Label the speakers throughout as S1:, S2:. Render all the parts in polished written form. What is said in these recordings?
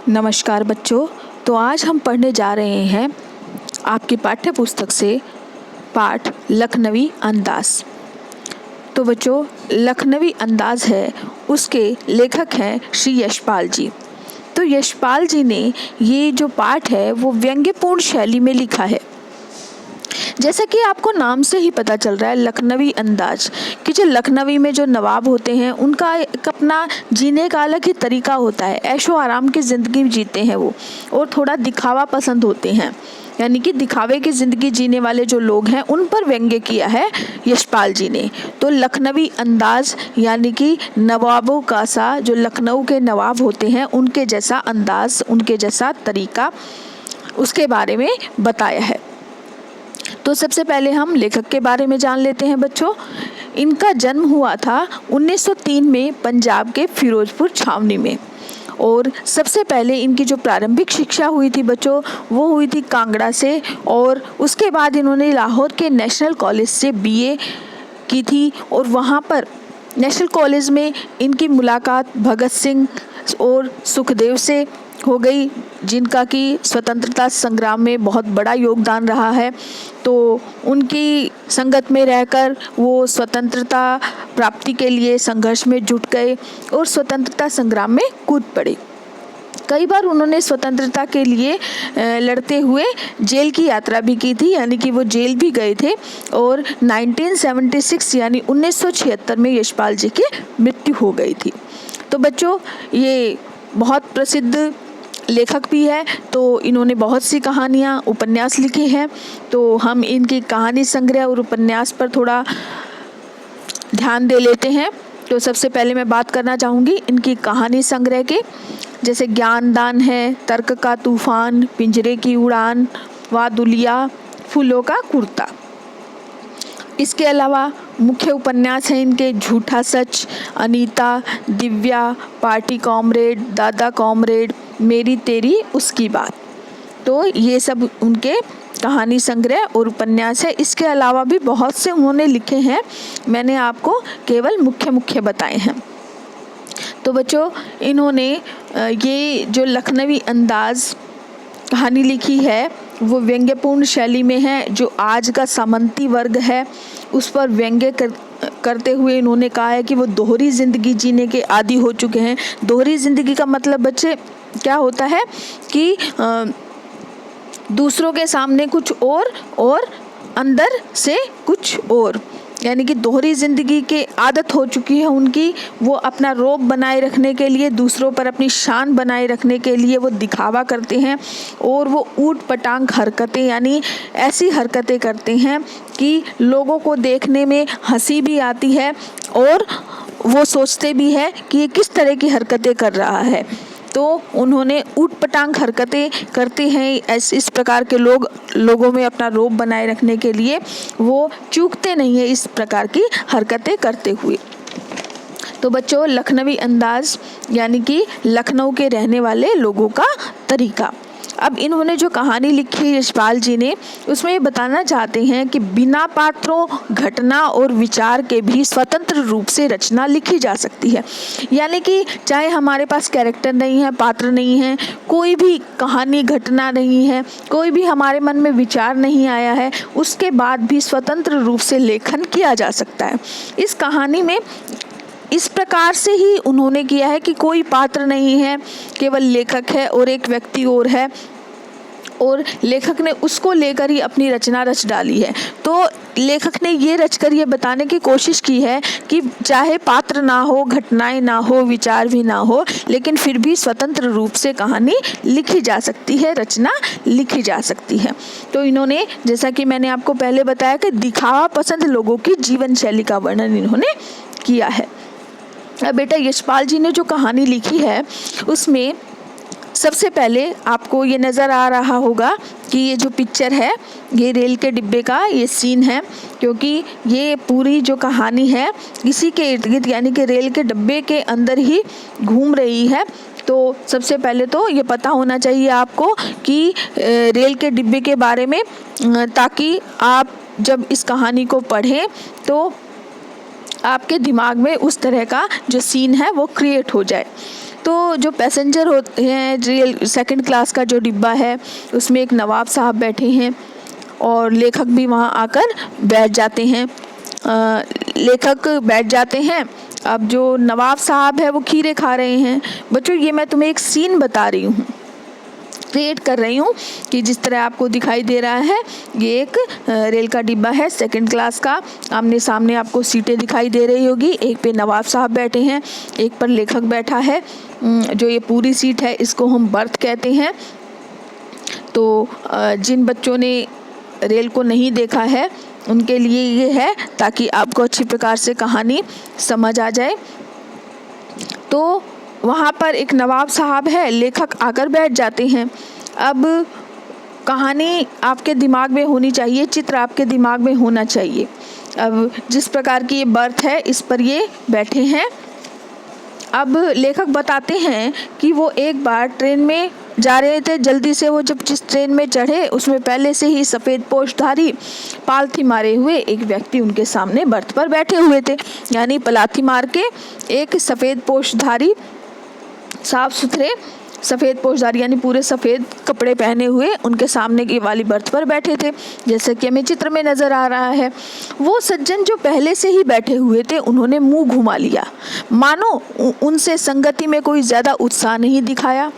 S1: नमस्कार बच्चों। तो आज हम पढ़ने जा रहे हैं आपकी पाठ्य पुस्तक से पाठ लखनवी अंदाज। तो बच्चों, लखनवी अंदाज है, उसके लेखक हैं श्री यशपाल जी। तो यशपाल जी ने ये जो पाठ है वो व्यंग्यपूर्ण शैली में लिखा है। जैसा कि आपको नाम से ही पता चल रहा है, लखनवी अंदाज, कि जो लखनवी में जो नवाब होते हैं उनका एक अपना जीने का अलग ही तरीका होता है। ऐशो आराम की ज़िंदगी जीते हैं वो, और थोड़ा दिखावा पसंद होते हैं, यानी कि दिखावे की ज़िंदगी जीने वाले जो लोग हैं उन पर व्यंग्य किया है यशपाल जी ने। तो लखनवी अंदाज यानी कि नवाबों का सा, जो लखनऊ के नवाब होते हैं उनके जैसा अंदाज, उनके जैसा तरीका, उसके बारे में बताया है। तो सबसे पहले हम लेखक के बारे में जान लेते हैं बच्चों। इनका जन्म हुआ था 1903 में पंजाब के फिरोजपुर छावनी में, और सबसे पहले इनकी जो प्रारंभिक शिक्षा हुई थी बच्चों वो हुई थी कांगड़ा से, और उसके बाद इन्होंने लाहौर के नेशनल कॉलेज से बीए की थी। और वहाँ पर नेशनल कॉलेज में इनकी मुलाकात भगत सिंह और सुखदेव से हो गई, जिनका कि स्वतंत्रता संग्राम में बहुत बड़ा योगदान रहा है। तो उनकी संगत में रहकर वो स्वतंत्रता प्राप्ति के लिए संघर्ष में जुट गए और स्वतंत्रता संग्राम में कूद पड़े। कई बार उन्होंने स्वतंत्रता के लिए लड़ते हुए जेल की यात्रा भी की थी, यानी कि वो जेल भी गए थे। और 1976 यानी 1976 में यशपाल जी की मृत्यु हो गई थी। तो बच्चों, ये बहुत प्रसिद्ध लेखक भी है, तो इन्होंने बहुत सी कहानियाँ, उपन्यास लिखे हैं। तो हम इनकी कहानी संग्रह और उपन्यास पर थोड़ा ध्यान दे लेते हैं। तो सबसे पहले मैं बात करना चाहूँगी इनकी कहानी संग्रह के, जैसे ज्ञानदान है, तर्क का तूफान, पिंजरे की उड़ान, वादुलिया, फूलों का कुर्ता। इसके अलावा मुख्य उपन्यास हैं इनके झूठा सच, अनीता, दिव्या, पार्टी कॉमरेड, दादा कॉमरेड, मेरी तेरी उसकी बात। तो ये सब उनके कहानी संग्रह और उपन्यास है। इसके अलावा भी बहुत से उन्होंने लिखे हैं, मैंने आपको केवल मुख्य बताए हैं। तो बच्चों, इन्होंने ये जो लखनवी अंदाज कहानी लिखी है वो व्यंग्यपूर्ण शैली में है। जो आज का सामंती वर्ग है उस पर व्यंग्य करते हुए इन्होंने कहा है कि वो दोहरी ज़िंदगी जीने के आदी हो चुके हैं। दोहरी ज़िंदगी का मतलब बच्चे क्या होता है कि दूसरों के सामने कुछ और अंदर से कुछ और, यानी कि दोहरी ज़िंदगी की आदत हो चुकी है उनकी। वो अपना रौब बनाए रखने के लिए, दूसरों पर अपनी शान बनाए रखने के लिए वो दिखावा करते हैं, और वो ऊट पटांग हरकतें, यानी ऐसी हरकतें करते हैं कि लोगों को देखने में हंसी भी आती है और वो सोचते भी है कि ये किस तरह की हरकतें कर रहा है। तो उन्होंने ऊट पटांग हरकतें करते हैं इस प्रकार के लोगों में अपना रौब बनाए रखने के लिए वो चूकते नहीं है इस प्रकार की हरकतें करते हुए। तो बच्चों, लखनवी अंदाज यानी कि लखनऊ के रहने वाले लोगों का तरीका। अब इन्होंने जो कहानी लिखी है यशपाल जी ने, उसमें ये बताना चाहते हैं कि बिना पात्रों, घटना और विचार के भी स्वतंत्र रूप से रचना लिखी जा सकती है। यानी कि चाहे हमारे पास कैरेक्टर नहीं है, पात्र नहीं है, कोई भी कहानी घटना नहीं है, कोई भी हमारे मन में विचार नहीं आया है, उसके बाद भी स्वतंत्र रूप से लेखन किया जा सकता है। इस कहानी में इस प्रकार से ही उन्होंने किया है कि कोई पात्र नहीं है, केवल लेखक है और एक व्यक्ति और है, और लेखक ने उसको लेकर ही अपनी रचना रच डाली है। तो लेखक ने ये रचकर ये बताने की कोशिश की है कि चाहे पात्र ना हो, घटनाएं ना हो, विचार भी ना हो, लेकिन फिर भी स्वतंत्र रूप से कहानी लिखी जा सकती है, रचना लिखी जा सकती है। तो इन्होंने, जैसा कि मैंने आपको पहले बताया, कि दिखावा पसंद लोगों की जीवन शैली का वर्णन इन्होंने किया है। अब बेटा, यशपाल जी ने जो कहानी लिखी है उसमें सबसे पहले आपको ये नज़र आ रहा होगा कि ये जो पिक्चर है ये रेल के डिब्बे का ये सीन है, क्योंकि ये पूरी जो कहानी है इसी के इर्द गिर्द, यानी कि रेल के डिब्बे के अंदर ही घूम रही है। तो सबसे पहले तो ये पता होना चाहिए आपको कि रेल के डिब्बे के बारे में, ताकि आप जब इस कहानी को पढ़ें तो आपके दिमाग में उस तरह का जो सीन है वो क्रिएट हो जाए। तो जो पैसेंजर होते हैं, रेल सेकंड क्लास का जो डिब्बा है उसमें एक नवाब साहब बैठे हैं और लेखक भी वहाँ आकर बैठ जाते हैं। लेखक बैठ जाते हैं। अब जो नवाब साहब है वो खीरे खा रहे हैं। बच्चों ये मैं तुम्हें एक सीन बता रही हूँ, क्रिएट कर रही हूँ कि जिस तरह आपको दिखाई दे रहा है ये एक रेल का डिब्बा है सेकंड क्लास का। आमने सामने आपको सीटें दिखाई दे रही होगी, एक पे नवाब साहब बैठे हैं, एक पर लेखक बैठा है। जो ये पूरी सीट है इसको हम बर्थ कहते हैं। तो जिन बच्चों ने रेल को नहीं देखा है उनके लिए ये है ताकि आपको अच्छी प्रकार से कहानी समझ आ जाए। तो वहाँ पर एक नवाब साहब है, लेखक आकर बैठ जाते हैं। अब कहानी आपके दिमाग में होनी चाहिए, चित्र आपके दिमाग में होना चाहिए। अब जिस प्रकार की ये बर्थ है इस पर ये बैठे हैं। अब लेखक बताते हैं कि वो एक बार ट्रेन में जा रहे थे, जल्दी से वो जब जिस ट्रेन में चढ़े उसमें पहले से ही सफ़ेद पोशधारी पालथी मारे हुए एक व्यक्ति उनके सामने बर्थ पर बैठे हुए थे। यानी पलाथी मार के एक सफ़ेद पोशधारी, साफ सुथरे सफ़ेद पोशधारी यानी पूरे सफ़ेद कपड़े पहने हुए उनके सामने की वाली बर्थ पर बैठे थे, जैसे कि हमें चित्र में नज़र आ रहा है। वो सज्जन जो पहले से ही बैठे हुए थे उन्होंने मुंह घुमा लिया, मानो उनसे संगति में कोई ज़्यादा उत्साह नहीं दिखाया।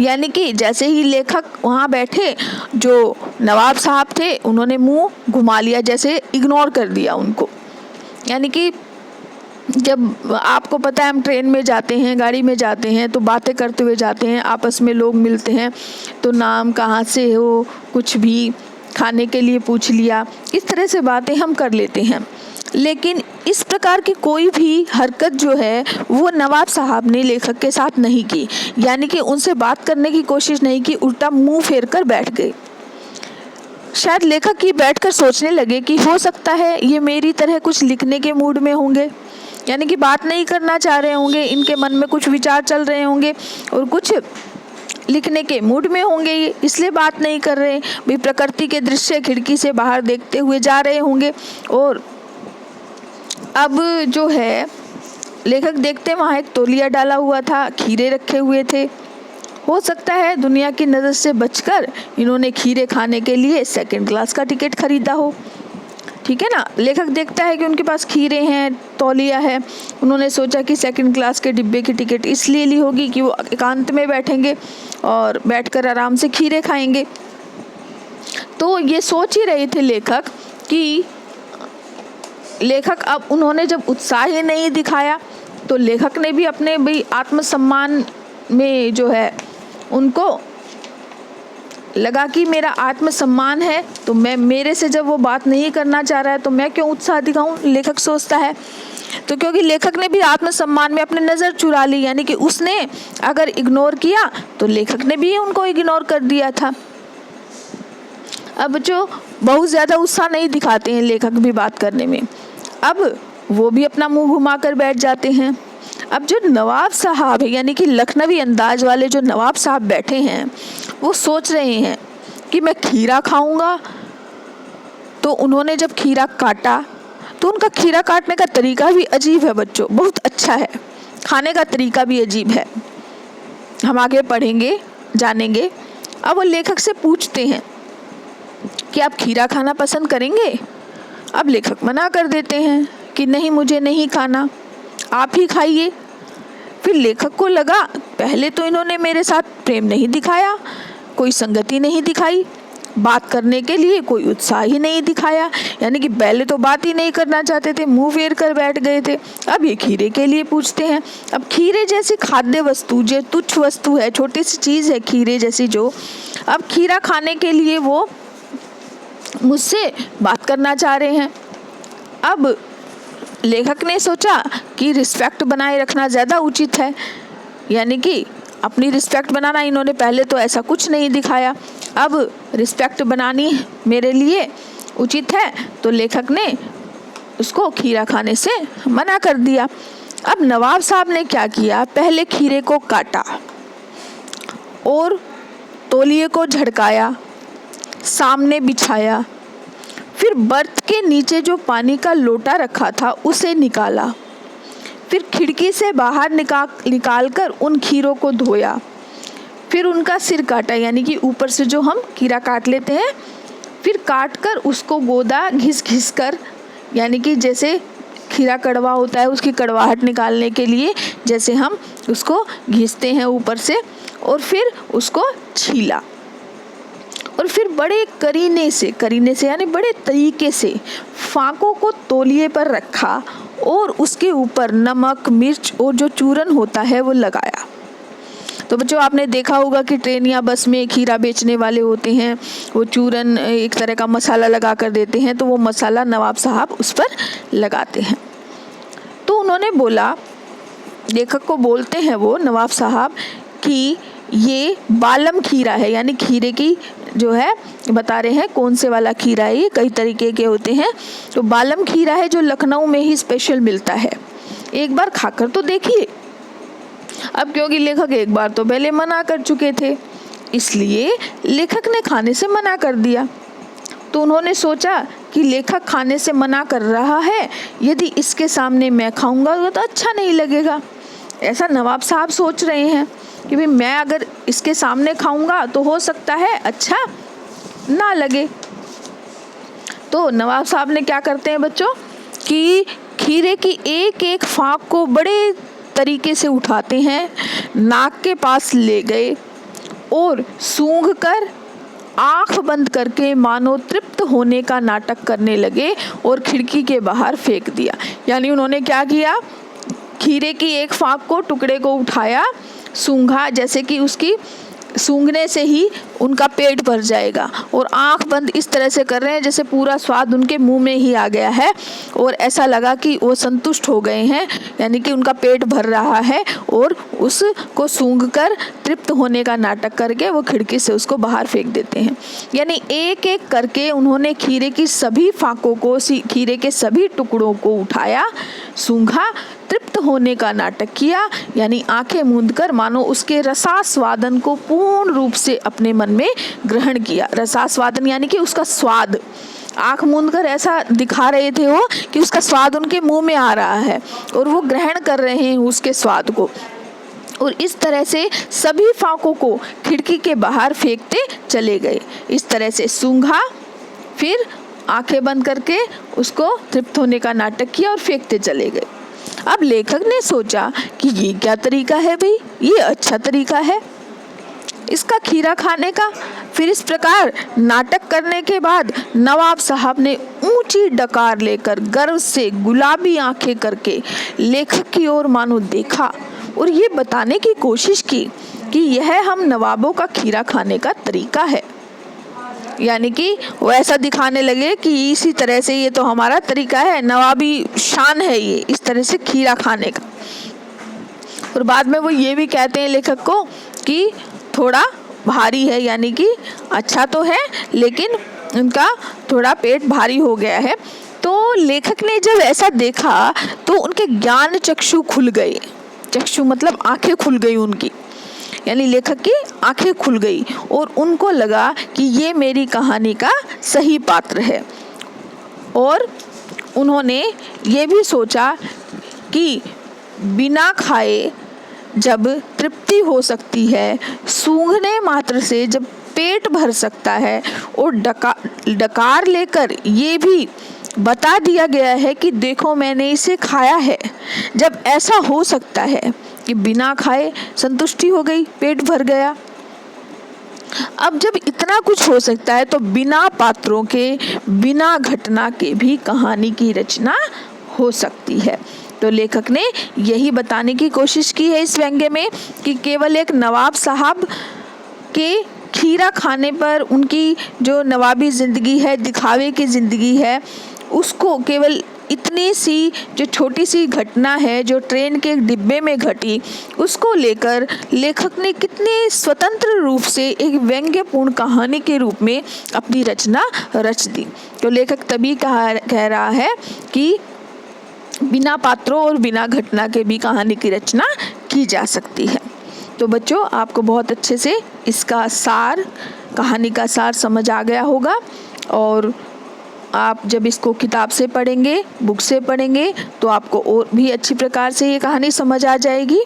S1: यानी कि जैसे ही लेखक वहाँ बैठे, जो नवाब साहब थे उन्होंने मुंह घुमा लिया, जैसे इग्नोर कर दिया उनको। यानी कि जब आपको पता है हम ट्रेन में जाते हैं, गाड़ी में जाते हैं तो बातें करते हुए जाते हैं, आपस में लोग मिलते हैं तो नाम, कहाँ से हो, कुछ भी खाने के लिए पूछ लिया, इस तरह से बातें हम कर लेते हैं। लेकिन इस प्रकार की कोई भी हरकत जो है वो नवाब साहब ने लेखक के साथ नहीं की। यानी कि उनसे बात करने की कोशिश नहीं की, उल्टा मुंह फेर कर बैठ गए। शायद लेखक ये बैठकर सोचने लगे कि हो सकता है ये मेरी तरह कुछ लिखने के मूड में होंगे, यानी कि बात नहीं करना चाह रहे होंगे, इनके मन में कुछ विचार चल रहे होंगे और कुछ लिखने के मूड में होंगे, ये इसलिए बात नहीं कर रहे। भी प्रकृति के दृश्य खिड़की से बाहर देखते हुए जा रहे होंगे। और अब जो है लेखक देखते वहाँ एक तौलिया डाला हुआ था, खीरे रखे हुए थे। हो सकता है दुनिया की नज़र से बचकर इन्होंने खीरे खाने के लिए सेकंड क्लास का टिकट खरीदा हो। ठीक है ना। लेखक देखता है कि उनके पास खीरे हैं, तौलिया है, उन्होंने सोचा कि सेकंड क्लास के डिब्बे की टिकट इसलिए ली होगी कि वो एकांत में बैठेंगे और बैठकर आराम से खीरे खाएंगे। तो ये सोच ही रहे थे लेखक कि अब उन्होंने जब उत्साह ही नहीं दिखाया तो लेखक ने भी अपने भी आत्मसम्मान में जो है उनको लगा कि मेरा आत्मसम्मान है तो मैं, मेरे से जब वो बात नहीं करना चाह रहा है तो मैं क्यों उत्साह दिखाऊं, लेखक सोचता है। तो क्योंकि लेखक ने भी आत्मसम्मान में अपनी नज़र चुरा ली, यानी कि उसने अगर इग्नोर किया तो लेखक ने भी उनको इग्नोर कर दिया था। अब जो बहुत ज़्यादा उत्साह नहीं दिखाते हैं लेखक भी बात करने में, अब वो भी अपना मुंह घुमा कर बैठ जाते हैं। अब जो नवाब साहब है, यानी कि लखनवी अंदाज वाले जो नवाब साहब बैठे हैं, वो सोच रहे हैं कि मैं खीरा खाऊंगा। तो उन्होंने जब खीरा काटा तो उनका खीरा काटने का तरीका भी अजीब है बच्चों, बहुत अच्छा है, खाने का तरीका भी अजीब है। हम आगे पढ़ेंगे, जानेंगे। अब वो लेखक से पूछते हैं कि आप खीरा खाना पसंद करेंगे। अब लेखक मना कर देते हैं कि नहीं, मुझे नहीं खाना, आप ही खाइए। फिर लेखक को लगा पहले तो इन्होंने मेरे साथ प्रेम नहीं दिखाया, कोई संगति नहीं दिखाई, बात करने के लिए कोई उत्साह ही नहीं दिखाया, यानी कि पहले तो बात ही नहीं करना चाहते थे, मुंह फेर कर बैठ गए थे। अब ये खीरे के लिए पूछते हैं। अब खीरे जैसी खाद्य वस्तु, जो तुच्छ वस्तु है, छोटी सी चीज़ है खीरे जैसी, जो अब खीरा खाने के लिए वो मुझसे बात करना चाह रहे हैं। अब लेखक ने सोचा कि रिस्पेक्ट बनाए रखना ज़्यादा उचित है, यानी कि अपनी रिस्पेक्ट बनाना, इन्होंने पहले तो ऐसा कुछ नहीं दिखाया, अब रिस्पेक्ट बनानी मेरे लिए उचित है, तो लेखक ने उसको खीरा खाने से मना कर दिया। अब नवाब साहब ने क्या किया, पहले खीरे को काटा और तौलिए को झटकाया, सामने बिछाया, फिर बर्थ के नीचे जो पानी का लोटा रखा था उसे निकाला, फिर खिड़की से बाहर निकाल कर उन खीरों को धोया, फिर उनका सिर काटा, यानी कि ऊपर से जो हम खीरा काट लेते हैं, फिर काट कर उसको गोदा घिस कर, यानी कि जैसे खीरा कड़वा होता है उसकी कड़वाहट निकालने के लिए जैसे हम उसको घिसते हैं ऊपर से, और फिर उसको छीला, और फिर बड़े करीने से यानी बड़े तरीके से फाकों को तौलिए पर रखा और उसके ऊपर नमक, मिर्च और जो चूरन होता है वो लगाया। तो बच्चों, आपने देखा होगा कि ट्रेन या बस में खीरा बेचने वाले होते हैं, वो चूरन एक तरह का मसाला लगा कर देते हैं, तो वो मसाला नवाब साहब उस पर लगाते हैं। तो उन्होंने बोला, लेखक को बोलते हैं वो नवाब साहब कि ये बालम खीरा है, यानी खीरे की जो है बता रहे हैं कौन से वाला खीरा है, ये कई तरीके के होते हैं। तो बालम खीरा है जो लखनऊ में ही स्पेशल मिलता है, एक बार खाकर तो देखिए। अब क्योंकि लेखक एक बार तो पहले मना कर चुके थे, इसलिए लेखक ने खाने से मना कर दिया। तो उन्होंने सोचा कि लेखक खाने से मना कर रहा है, यदि इसके सामने मैं खाऊंगा तो अच्छा नहीं लगेगा। ऐसा नवाब साहब सोच रहे हैं कि भाई मैं अगर इसके सामने खाऊंगा तो हो सकता है अच्छा ना लगे। तो नवाब साहब ने क्या करते हैं बच्चों कि खीरे की एक एक फाक को बड़े तरीके से उठाते हैं, नाक के पास ले गए और सूंघ कर आँख बंद करके मानो तृप्त होने का नाटक करने लगे और खिड़की के बाहर फेंक दिया। यानी उन्होंने क्या किया, खीरे की एक फाक को, टुकड़े को उठाया, सूंघा, जैसे कि उसकी सूंघने से ही उनका पेट भर जाएगा, और आंख बंद इस तरह से कर रहे हैं जैसे पूरा स्वाद उनके मुंह में ही आ गया है और ऐसा लगा कि वो संतुष्ट हो गए हैं, यानी कि उनका पेट भर रहा है, और उसको सूंघकर तृप्त होने का नाटक करके वो खिड़की से उसको बाहर फेंक देते हैं। यानी एक एक करके उन्होंने खीरे की सभी फाकों को, खीरे के सभी टुकड़ों को उठाया, सूंघा, तृप्त होने का नाटक किया, यानी आंखें मूंदकर मानो उसके रसास्वादन को पूर्ण रूप से अपने मन में ग्रहण किया। रसास्वादन यानी कि उसका स्वाद, आंख मूंदकर ऐसा दिखा रहे थे वो कि उसका स्वाद उनके मुंह में आ रहा है और वो ग्रहण कर रहे हैं उसके स्वाद को। और इस तरह से सभी फाकों को खिड़की के बाहर फेंकते चले गए। इस तरह से सूंघा, फिर आंखें बंद करके उसको तृप्त होने का नाटक किया और फेंकते चले गए। अब लेखक ने सोचा कि ये क्या तरीका है भाई, ये अच्छा तरीका है इसका खीरा खाने का। फिर इस प्रकार नाटक करने के बाद नवाब साहब ने ऊंची डकार लेकर गर्व से गुलाबी आंखें करके लेखक की ओर मानो देखा और ये बताने की कोशिश की कि यह हम नवाबों का खीरा खाने का तरीका है। यानी कि वो ऐसा दिखाने लगे कि इसी तरह से ये तो हमारा तरीका है, नवाबी शान है ये इस तरह से खीरा खाने का। और बाद में वो ये भी कहते हैं लेखक को कि थोड़ा भारी है, यानी कि अच्छा तो है लेकिन उनका थोड़ा पेट भारी हो गया है। तो लेखक ने जब ऐसा देखा तो उनके ज्ञान चक्षु खुल गए। चक्षु मतलब आंखें खुल गई उनकी, यानी लेखक की आंखें खुल गई और उनको लगा कि ये मेरी कहानी का सही पात्र है। और उन्होंने ये भी सोचा कि बिना खाए जब तृप्ति हो सकती है, सूंघने मात्र से जब पेट भर सकता है, और डकार लेकर ये भी बता दिया गया है कि देखो मैंने इसे खाया है, जब ऐसा हो सकता है कि बिना खाए संतुष्टि हो गई, पेट भर गया। अब जब इतना कुछ हो सकता है तो बिना पात्रों के, बिना घटना के भी कहानी की रचना हो सकती है। तो लेखक ने यही बताने की कोशिश की है इस व्यंग्य में कि केवल एक नवाब साहब के खीरा खाने पर उनकी जो नवाबी ज़िंदगी है, दिखावे की ज़िंदगी है, उसको केवल इतनी सी जो छोटी सी घटना है जो ट्रेन के डिब्बे में घटी, उसको लेकर लेखक ने कितने स्वतंत्र रूप से एक व्यंग्यपूर्ण कहानी के रूप में अपनी रचना रच दी। तो लेखक तभी कह रहा है कि बिना पात्रों और बिना घटना के भी कहानी की रचना की जा सकती है। तो बच्चों, आपको बहुत अच्छे से इसका सार, कहानी का सार समझ आ गया होगा और आप जब इसको किताब से पढ़ेंगे, बुक से पढ़ेंगे, तो आपको और भी अच्छी प्रकार से ये कहानी समझ आ जाएगी।